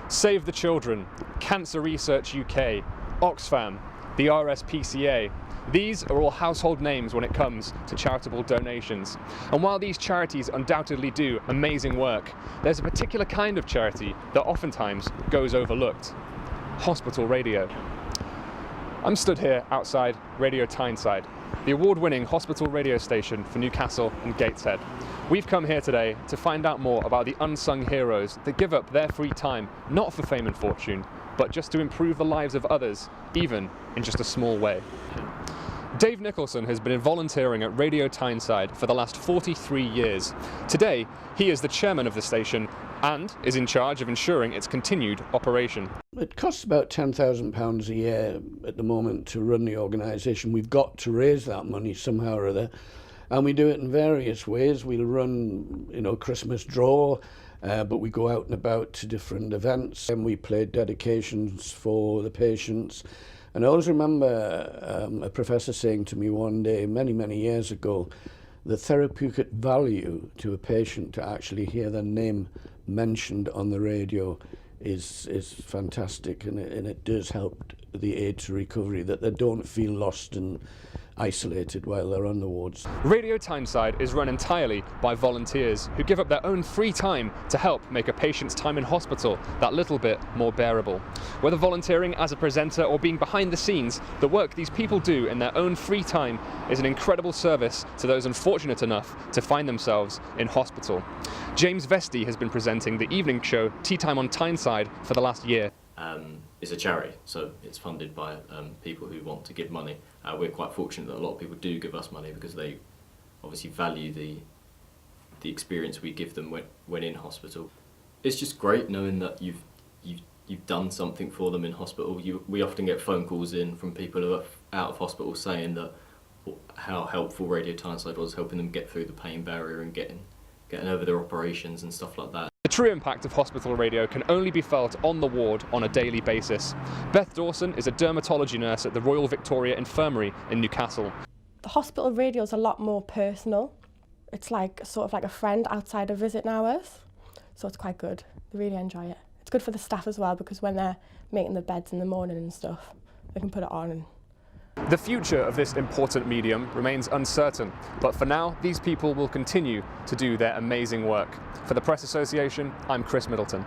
Save the Children, Cancer Research UK, Oxfam, the RSPCA. These are all household names when it comes to charitable donations. And while these charities undoubtedly do amazing work, there's a particular kind of charity that oftentimes goes overlooked: hospital radio. I'm stood here outside Radio Tyneside, the award-winning hospital radio station for Newcastle and Gateshead. We've come here today to find out more about the unsung heroes that give up their free time, not for fame and fortune, but just to improve the lives of others, even in just a small way. Dave Nicholson has been volunteering at Radio Tyneside for the last 43 years. Today, he is the chairman of the station and is in charge of ensuring its continued operation. It costs about £10,000 a year at the moment to run the organisation. We've got to raise that money somehow or other, and we do it in various ways. We'll run, Christmas draw, but we go out and about to different events, and we play dedications for the patients. And I always remember a professor saying to me one day, many years ago, the therapeutic value to a patient to actually hear their name mentioned on the radio is fantastic, and it does help the aid to recovery, that they don't feel lost and isolated while they're on the wards. Radio Tyneside is run entirely by volunteers who give up their own free time to help make a patient's time in hospital that little bit more bearable. Whether volunteering as a presenter or being behind the scenes, the work these people do in their own free time is an incredible service to those unfortunate enough to find themselves in hospital. James Vesti has been presenting the evening show Tea Time on Tyneside for the last year. It's a charity, so it's funded by people who want to give money. We're quite fortunate that a lot of people do give us money because they obviously value the experience we give them when in hospital. It's just great knowing that you've done something for them in hospital. We often get phone calls in from people who are out of hospital saying that how helpful Radio Tyneside was, helping them get through the pain barrier and getting over their operations and stuff like that. The true impact of hospital radio can only be felt on the ward on a daily basis. Beth Dawson is a dermatology nurse at the Royal Victoria Infirmary in Newcastle. The hospital radio is a lot more personal. It's sort of like a friend outside of visiting hours, so it's quite good. They really enjoy it. It's good for the staff as well, because when they're making the beds in the morning and stuff, they can put it on. The future of this important medium remains uncertain, but for now, these people will continue to do their amazing work. For the Press Association, I'm Chris Middleton.